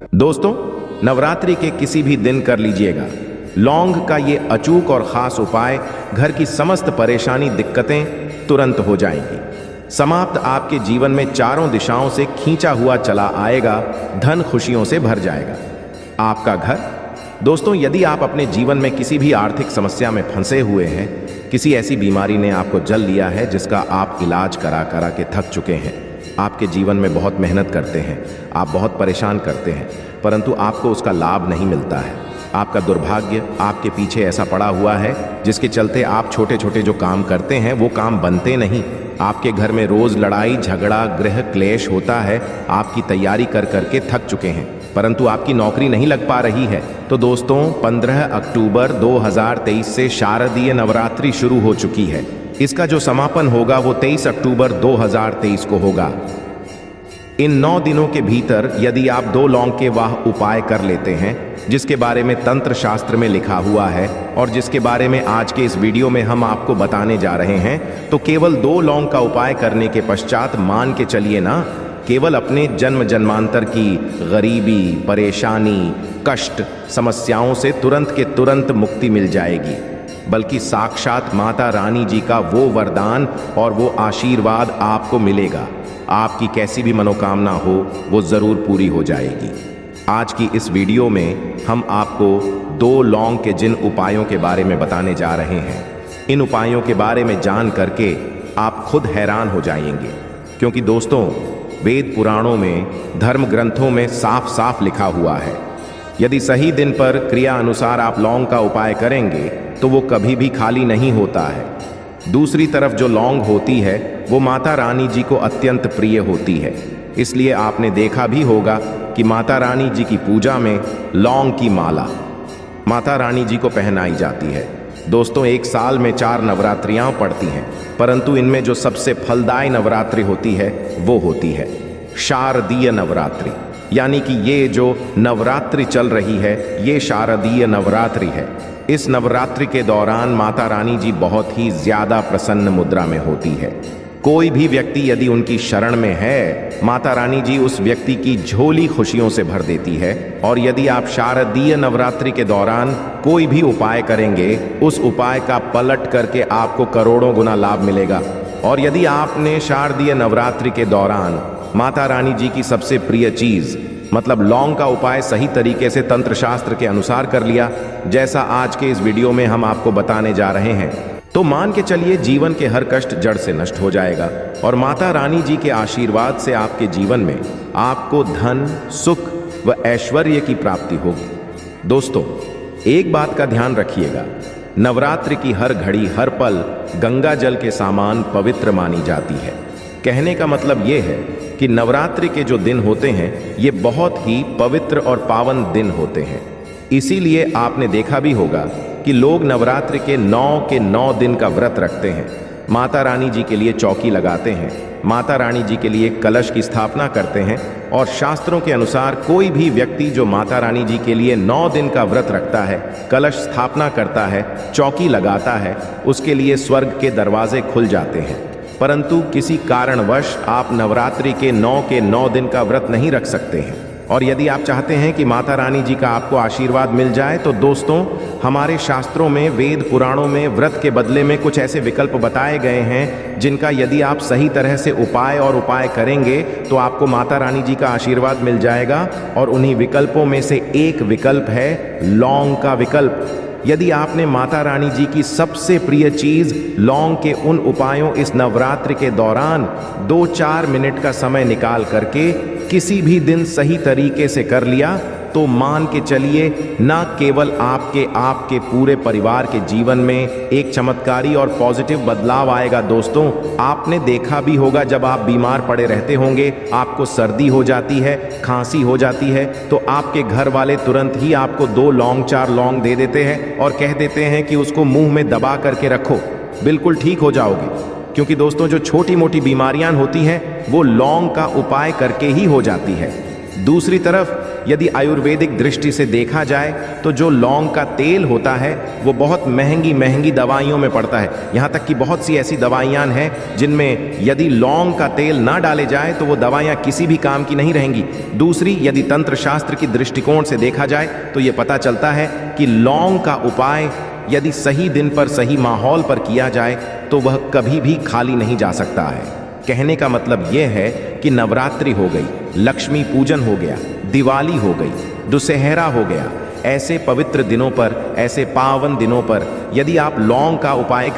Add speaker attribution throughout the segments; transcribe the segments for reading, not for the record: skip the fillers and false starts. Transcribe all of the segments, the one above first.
Speaker 1: दोस्तों, नवरात्रि के किसी भी दिन कर लीजिएगा लौंग का ये अचूक और ख़ास उपाय, घर की समस्त परेशानी दिक्कतें तुरंत हो जाएंगी समाप्त। आपके जीवन में चारों दिशाओं से खींचा हुआ चला आएगा, धन खुशियों से भर जाएगा आपका घर। दोस्तों, यदि आप अपने जीवन में किसी भी आर्थिक समस्या में फंसे हुए हैं, किसी ऐसी बीमारी ने आपको जल लिया है जिसका आप इलाज करा करा के थक चुके हैं, आपके जीवन में बहुत मेहनत करते हैं, आप बहुत परेशान करते हैं, परंतु आपको उसका लाभ नहीं मिलता है। आपका दुर्भाग्य आपके पीछे ऐसा पड़ा हुआ है जिसके चलते आप छोटे छोटे जो काम करते हैं वो काम बनते नहीं। आपके घर में रोज लड़ाई झगड़ा गृह क्लेश होता है, आपकी तैयारी कर करके थक चुके हैं, परंतु आपकी नौकरी नहीं लग पा रही है। तो दोस्तों, 15 अक्टूबर 2023 से शारदीय नवरात्रि शुरू हो चुकी है। इसका जो समापन होगा वो 23 अक्टूबर 2023 को होगा। इन 9 दिनों के भीतर यदि आप 2 लौंग के वाह उपाय कर लेते हैं, जिसके बारे में तंत्र शास्त्र में लिखा हुआ है और जिसके बारे में आज के इस वीडियो में हम आपको बताने जा रहे हैं, तो केवल 2 लौंग का उपाय करने के पश्चात मान के चलिए ना, केवल अपने जन्म जन्मांतर की गरीबी, परेशानी, कष्ट, समस्याओं से तुरंत के तुरंत मुक्ति मिल जाएगी, बल्कि साक्षात माता रानी जी का वो वरदान और वो आशीर्वाद आपको मिलेगा। आपकी कैसी भी मनोकामना हो वो ज़रूर पूरी हो जाएगी। आज की इस वीडियो में हम आपको 2 लौंग के जिन उपायों के बारे में बताने जा रहे हैं, इन उपायों के बारे में जान करके आप खुद हैरान हो जाएंगे, क्योंकि दोस्तों, वेद पुराणों में, धर्म ग्रंथों में साफ साफ लिखा हुआ है, यदि सही दिन पर क्रिया अनुसार आप लौंग का उपाय करेंगे तो वो कभी भी खाली नहीं होता है। दूसरी तरफ जो लौंग होती है वो माता रानी जी को अत्यंत प्रिय होती है, इसलिए आपने देखा भी होगा कि माता रानी जी की पूजा में लौंग की माला माता रानी जी को पहनाई जाती है। दोस्तों, एक साल में 4 नवरात्रियां पड़ती हैं, परंतु इनमें जो सबसे फलदायी नवरात्रि होती है वो होती है शारदीय नवरात्रि, यानी कि ये जो नवरात्रि चल रही है ये शारदीय नवरात्रि है। इस नवरात्रि के दौरान माता रानी जी बहुत ही ज्यादा प्रसन्न मुद्रा में होती है। कोई भी व्यक्ति यदि उनकी शरण में है, माता रानी जी उस व्यक्ति की झोली खुशियों से भर देती है। और यदि आप शारदीय नवरात्रि के दौरान कोई भी उपाय करेंगे, उस उपाय का पलट करके आपको करोड़ों गुना लाभ मिलेगा। और यदि आपने शारदीय नवरात्रि के दौरान माता रानी जी की सबसे प्रिय चीज मतलब लौंग का उपाय सही तरीके से तंत्र शास्त्र के अनुसार कर लिया, जैसा आज के इस वीडियो में हम आपको बताने जा रहे हैं, तो मान के चलिए जीवन के हर कष्ट जड़ से नष्ट हो जाएगा और माता रानी जी के आशीर्वाद से आपके जीवन में आपको धन, सुख व ऐश्वर्य की प्राप्ति होगी। दोस्तों, एक बात का ध्यान रखिएगा, नवरात्रि की हर घड़ी हर पल गंगा जल के समान पवित्र मानी जाती है। कहने का मतलब ये है कि नवरात्रि के जो दिन होते हैं ये बहुत ही पवित्र और पावन दिन होते हैं। इसीलिए आपने देखा भी होगा कि लोग नवरात्रि के 9 दिन का व्रत रखते हैं, माता रानी जी के लिए चौकी लगाते हैं, माता रानी जी के लिए कलश की स्थापना करते हैं। और शास्त्रों के अनुसार कोई भी व्यक्ति जो माता रानी जी के लिए 9 दिन का व्रत रखता है, कलश स्थापना करता है, चौकी लगाता है, उसके लिए स्वर्ग के दरवाजे खुल जाते हैं। परंतु किसी कारणवश आप नवरात्रि के 9 दिन का व्रत नहीं रख सकते हैं, और यदि आप चाहते हैं कि माता रानी जी का आपको आशीर्वाद मिल जाए, तो दोस्तों, हमारे शास्त्रों में, वेद पुराणों में व्रत के बदले में कुछ ऐसे विकल्प बताए गए हैं जिनका यदि आप सही तरह से उपाय करेंगे तो आपको माता रानी जी का आशीर्वाद मिल जाएगा। और उन्हीं विकल्पों में से एक विकल्प है लौंग का विकल्प। यदि आपने माता रानी जी की सबसे प्रिय चीज लौंग के उन उपायों इस नवरात्रि के दौरान 2-4 मिनट का समय निकाल करके किसी भी दिन सही तरीके से कर लिया, तो मान के चलिए ना केवल आपके पूरे परिवार के जीवन में एक चमत्कारी और पॉजिटिव बदलाव आएगा। दोस्तों, आपने देखा भी होगा जब आप बीमार पड़े रहते होंगे, आपको सर्दी हो जाती है, खांसी हो जाती है, तो आपके घर वाले तुरंत ही आपको 2 लौंग 4 लौंग दे देते हैं और कह देते हैं कि उसको मुंह में दबा करके रखो, बिल्कुल ठीक हो जाओगे। क्योंकि दोस्तों, जो छोटी मोटी बीमारियां होती हैं वो लौंग का उपाय करके ही हो जाती है। दूसरी तरफ यदि आयुर्वेदिक दृष्टि से देखा जाए तो जो लौंग का तेल होता है वो बहुत महंगी महंगी दवाइयों में पड़ता है। यहाँ तक कि बहुत सी ऐसी दवाइयाँ हैं जिनमें यदि लौंग का तेल ना डाले जाए तो वो दवाइयाँ किसी भी काम की नहीं रहेंगी। दूसरी, यदि तंत्र शास्त्र की दृष्टिकोण से देखा जाए तो ये पता चलता है कि लौंग का उपाय यदि सही दिन पर सही माहौल पर किया जाए तो वह कभी भी खाली नहीं जा सकता है। कहने का मतलब यह है कि नवरात्रि हो गई, लक्ष्मी पूजन हो गया, दिवाली हो गई, दुशहरा हो गया, ऐसे पवित्र दिनों पर, ऐसे पावन दिनों पर यदि आप लौंग का उपाय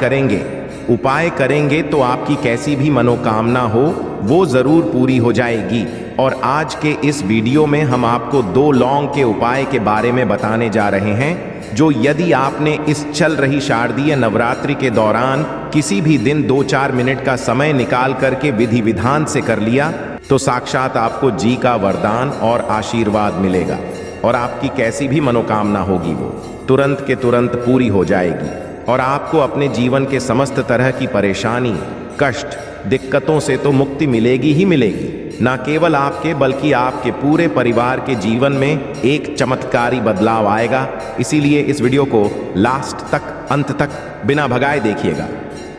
Speaker 1: करेंगे तो आपकी कैसी भी मनोकामना हो वो जरूर पूरी हो जाएगी। और आज के इस वीडियो में हम आपको 2 लौंग के उपाय के बारे में बताने जा रहे हैं जो यदि आपने इस चल रही शारदीय नवरात्रि के दौरान किसी भी दिन 2-4 मिनट का समय निकाल करके विधि विधान से कर लिया तो साक्षात आपको जी का वरदान और आशीर्वाद मिलेगा और आपकी कैसी भी मनोकामना होगी वो तुरंत के तुरंत पूरी हो जाएगी और आपको अपने जीवन के समस्त तरह की परेशानी, कष्ट, दिक्कतों से तो मुक्ति मिलेगी ही मिलेगी। न केवल आपके बल्कि आपके पूरे परिवार के जीवन में एक चमत्कारी बदलाव आएगा। इसीलिए इस वीडियो को लास्ट तक, अंत तक बिना भगाए देखिएगा।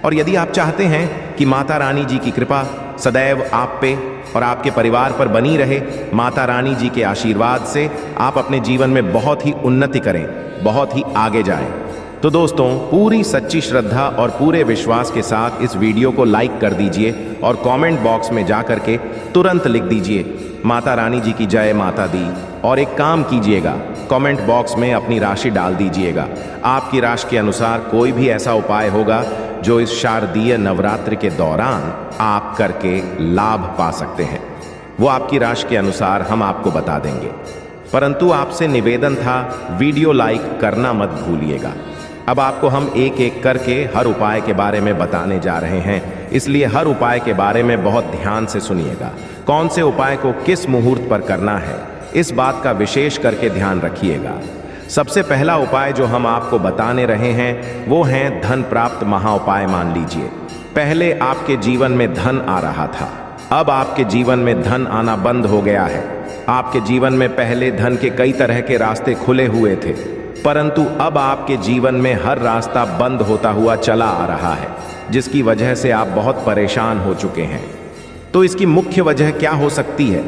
Speaker 1: और यदि आप चाहते हैं कि माता रानी जी की कृपा सदैव आप पे और आपके परिवार पर बनी रहे, माता रानी जी के आशीर्वाद से आप अपने जीवन में बहुत ही उन्नति करें, बहुत ही आगे जाएं, तो दोस्तों पूरी सच्ची श्रद्धा और पूरे विश्वास के साथ इस वीडियो को लाइक कर दीजिए और कमेंट बॉक्स में जा करके तुरंत लिख दीजिए माता रानी जी की जय माता दी। और एक काम कीजिएगा, कमेंट बॉक्स में अपनी राशि डाल दीजिएगा। आपकी राशि के अनुसार कोई भी ऐसा उपाय होगा जो इस शारदीय नवरात्रि के दौरान आप करके लाभ पा सकते हैं, वो आपकी राशि के अनुसार हम आपको बता देंगे। परंतु आपसे निवेदन था, वीडियो लाइक करना मत भूलिएगा। अब आपको हम एक एक करके हर उपाय के बारे में बताने जा रहे हैं, इसलिए हर उपाय के बारे में बहुत ध्यान से सुनिएगा। कौन से उपाय को किस मुहूर्त पर करना है, इस बात का विशेष करके ध्यान रखिएगा। सबसे पहला उपाय जो हम आपको बताने रहे हैं वो है धन प्राप्त महा उपाय। मान लीजिए पहले आपके जीवन में धन आ रहा था, अब आपके जीवन में धन आना बंद हो गया है। आपके जीवन में पहले धन के कई तरह के रास्ते खुले हुए थे, परंतु अब आपके जीवन में हर रास्ता बंद होता हुआ चला आ रहा है, जिसकी वजह से आप बहुत परेशान हो चुके हैं। तो इसकी मुख्य वजह क्या हो सकती है?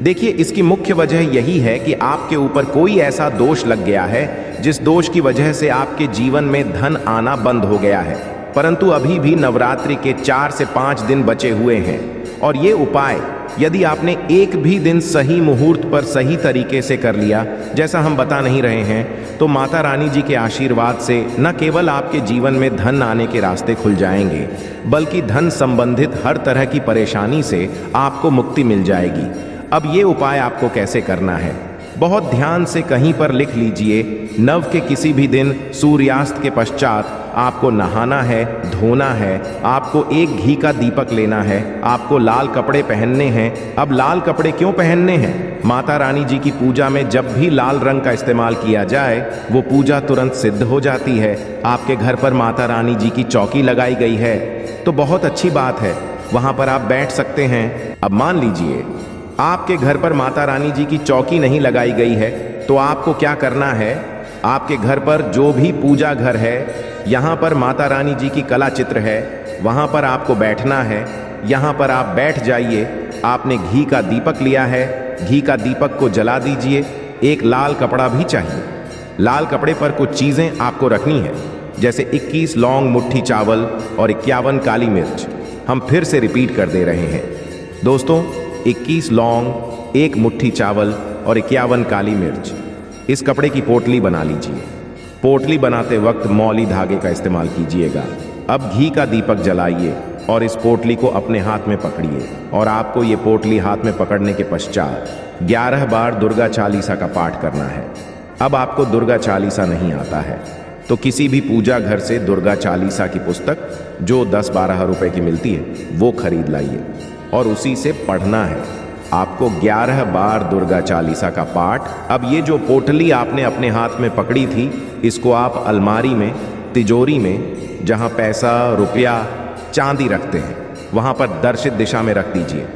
Speaker 1: देखिए, इसकी मुख्य वजह यही है कि आपके ऊपर कोई ऐसा दोष लग गया है जिस दोष की वजह से आपके जीवन में धन आना बंद हो गया है। परंतु अभी भी नवरात्रि के 4 से 5 दिन बचे हुए हैं और ये उपाय यदि आपने एक भी दिन सही मुहूर्त पर सही तरीके से कर लिया, जैसा हम बता नहीं रहे हैं, तो माता रानी जी के आशीर्वाद से न केवल आपके जीवन में धन आने के रास्ते खुल जाएंगे, बल्कि धन संबंधित हर तरह की परेशानी से आपको मुक्ति मिल जाएगी। अब ये उपाय आपको कैसे करना है, बहुत ध्यान से कहीं पर लिख लीजिए। नव के किसी भी दिन सूर्यास्त के पश्चात आपको नहाना है, धोना है, आपको एक घी का दीपक लेना है, आपको लाल कपड़े पहनने हैं। अब लाल कपड़े क्यों पहनने हैं? माता रानी जी की पूजा में जब भी लाल रंग का इस्तेमाल किया जाए वो पूजा तुरंत सिद्ध हो जाती है। आपके घर पर माता रानी जी की चौकी लगाई गई है तो बहुत अच्छी बात है, वहाँ पर आप बैठ सकते हैं। अब मान लीजिए आपके घर पर माता रानी जी की चौकी नहीं लगाई गई है तो आपको क्या करना है, आपके घर पर जो भी पूजा घर है, यहाँ पर माता रानी जी की कला चित्र है, वहाँ पर आपको बैठना है। यहाँ पर आप बैठ जाइए। आपने घी का दीपक लिया है, घी का दीपक को जला दीजिए। एक लाल कपड़ा भी चाहिए। लाल कपड़े पर कुछ चीज़ें आपको रखनी है, जैसे 21 लौंग मुट्ठी चावल और 51 काली मिर्च। हम फिर से रिपीट कर दे रहे हैं दोस्तों, 21 लौंग, 1 मुट्ठी चावल और 51 काली मिर्च। इस कपड़े की पोटली बना लीजिए। पोटली बनाते वक्त मौली धागे का इस्तेमाल कीजिएगा। अब घी का दीपक जलाइए और इस पोटली को अपने हाथ में पकड़िए और आपको ये पोटली हाथ में पकड़ने के पश्चात 11 बार दुर्गा चालीसा का पाठ करना है। अब आपको दुर्गा चालीसा नहीं आता है तो किसी भी पूजा घर से दुर्गा चालीसा की पुस्तक जो 10-12 रुपए की मिलती है वो खरीद लाइए और उसी से पढ़ना है। आपको 11 बार दुर्गा चालीसा का पाठ। अब ये जो पोटली आपने अपने हाथ में पकड़ी थी, इसको आप अलमारी में, तिजोरी में, जहाँ पैसा, रुपया, चांदी रखते हैं, वहाँ पर दर्शित दिशा में रख दीजिए।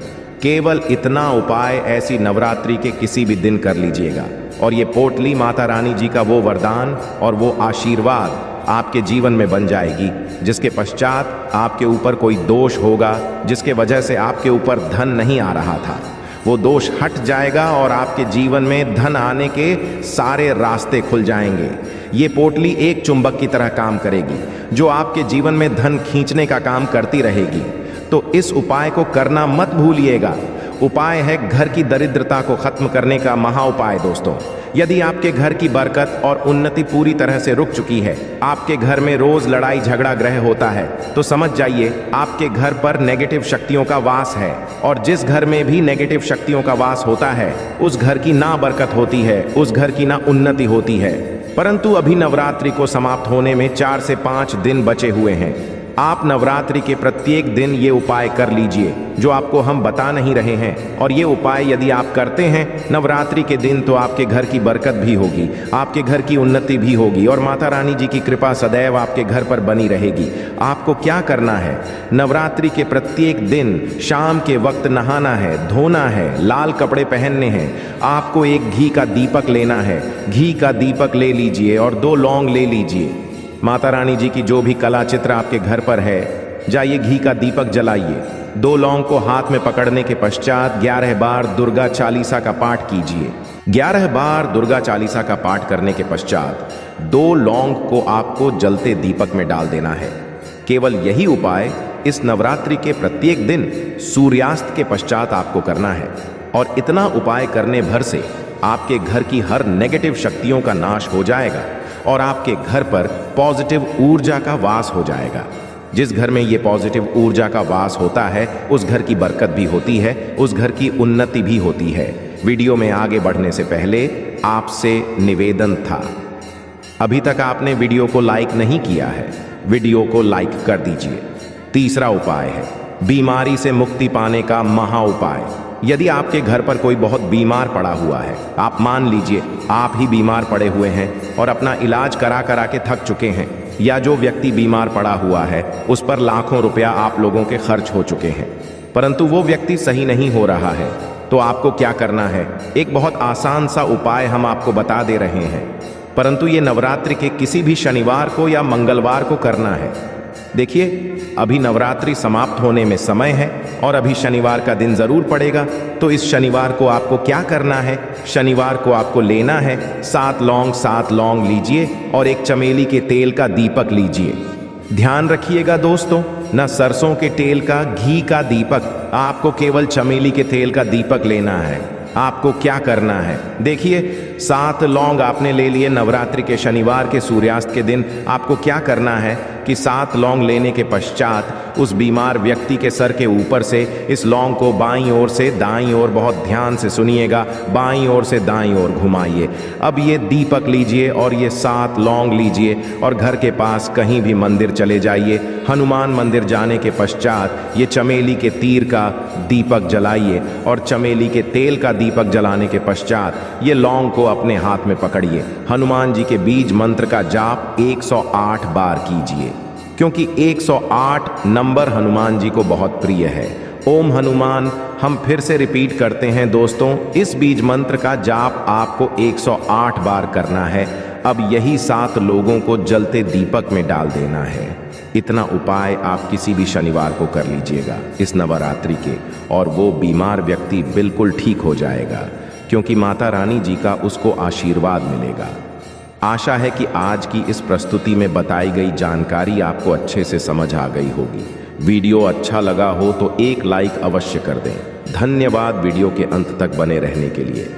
Speaker 1: केवल इतना उपाय ऐसी नवरात्रि के किसी भी दिन कर लीजिएगा और ये पोटली माता रानी जी का वो वरदान और वो आशीर्वाद आपके जीवन में बन जाएगी, जिसके पश्चात आपके ऊपर कोई दोष होगा जिसके वजह से आपके ऊपर धन नहीं आ रहा था, वो दोष हट जाएगा और आपके जीवन में धन आने के सारे रास्ते खुल जाएंगे। ये पोटली एक चुंबक की तरह काम करेगी जो आपके जीवन में धन खींचने का काम करती रहेगी। तो इस उपाय को करना मत भूलिएगा। उपाय है घर की दरिद्रता को खत्म करने का महा उपाय। दोस्तों, यदि आपके घर की बरकत और उन्नति पूरी तरह से रुक चुकी है, आपके घर में रोज लड़ाई झगड़ा ग्रह होता है, तो समझ जाइए आपके घर पर नेगेटिव शक्तियों का वास है। और जिस घर में भी नेगेटिव शक्तियों का वास होता है उस घर की ना बरकत होती है, उस घर की ना उन्नति होती है। परंतु अभी नवरात्रि को समाप्त होने में 4 से 5 दिन बचे हुए हैं। आप नवरात्रि के प्रत्येक दिन ये उपाय कर लीजिए जो आपको हम बता नहीं रहे हैं। और ये उपाय यदि आप करते हैं नवरात्रि के दिन तो आपके घर की बरकत भी होगी, आपके घर की उन्नति भी होगी और माता रानी जी की कृपा सदैव आपके घर पर बनी रहेगी। आपको क्या करना है, नवरात्रि के प्रत्येक दिन शाम के वक्त नहाना है, धोना है, लाल कपड़े पहनने हैं। आपको एक घी का दीपक लेना है, घी का दीपक ले लीजिए और 2 लौंग ले लीजिए। माता रानी जी की जो भी कला चित्र आपके घर पर है, जाइए घी का दीपक जलाइए। 2 लौंग को हाथ में पकड़ने के पश्चात 11 बार दुर्गा चालीसा का पाठ कीजिए। 11 बार दुर्गा चालीसा का पाठ करने के पश्चात 2 लौंग को आपको जलते दीपक में डाल देना है। केवल यही उपाय इस नवरात्रि के प्रत्येक दिन सूर्यास्त के पश्चात आपको करना है। और इतना उपाय करने भर से आपके घर की हर नेगेटिव शक्तियों का नाश हो जाएगा और आपके घर पर पॉजिटिव ऊर्जा का वास हो जाएगा। जिस घर में ये पॉजिटिव ऊर्जा का वास होता है उस घर की बरकत भी होती है, उस घर की उन्नति भी होती है। वीडियो में आगे बढ़ने से पहले आपसे निवेदन था, अभी तक आपने वीडियो को लाइक नहीं किया है, वीडियो को लाइक कर दीजिए। तीसरा उपाय है बीमारी से मुक्ति पाने का महा उपाय। यदि आपके घर पर कोई बहुत बीमार पड़ा हुआ है, आप मान लीजिए आप ही बीमार पड़े हुए हैं और अपना इलाज करा करा के थक चुके हैं, या जो व्यक्ति बीमार पड़ा हुआ है उस पर लाखों रुपया आप लोगों के खर्च हो चुके हैं, परंतु वो व्यक्ति सही नहीं हो रहा है, तो आपको क्या करना है, एक बहुत आसान सा उपाय हम आपको बता दे रहे हैं। परंतु ये नवरात्रि के किसी भी शनिवार को या मंगलवार को करना है। देखिए, अभी नवरात्रि समाप्त होने में समय है और अभी शनिवार का दिन जरूर पड़ेगा। तो इस शनिवार को आपको क्या करना है, शनिवार को आपको लेना है 7 लौंग लीजिए और एक चमेली के तेल का दीपक लीजिए। ध्यान रखिएगा दोस्तों, न सरसों के तेल का, घी का दीपक, आपको केवल चमेली के तेल का दीपक लेना है। आपको क्या करना है, देखिए 7 लौंग आपने ले लिए नवरात्रि के शनिवार के सूर्यास्त के दिन। आपको क्या करना है कि 7 लौंग लेने के पश्चात उस बीमार व्यक्ति के सर के ऊपर से इस लौंग को बाईं ओर से दाईं ओर, बहुत ध्यान से सुनिएगा, बाईं ओर से दाईं ओर घुमाइए। अब ये दीपक लीजिए और ये 7 लौंग लीजिए और घर के पास कहीं भी मंदिर चले जाइए। हनुमान मंदिर जाने के पश्चात ये चमेली के तीर का दीपक जलाइए और चमेली के तेल का दीपक जलाने के पश्चात ये लौंग को अपने हाथ में पकड़िए। हनुमान जी के बीज मंत्र का जाप 108 बार कीजिए, क्योंकि 108 नंबर हनुमान जी को बहुत प्रिय है। ओम हनुमान हम फिर से रिपीट करते हैं दोस्तों, इस बीज मंत्र का जाप आपको 108 बार करना है। अब यही 7 लोगों को जलते दीपक में डाल देना है। इतना उपाय आप किसी भी शनिवार को कर लीजिएगा इस नवरात्रि के, और वो बीमार व्यक्ति बिल्कुल ठीक हो जाएगा, क्योंकि माता रानी जी का उसको आशीर्वाद मिलेगा। आशा है कि आज की इस प्रस्तुति में बताई गई जानकारी आपको अच्छे से समझ आ गई होगी। वीडियो अच्छा लगा हो तो एक लाइक अवश्य कर दें। धन्यवाद वीडियो के अंत तक बने रहने के लिए।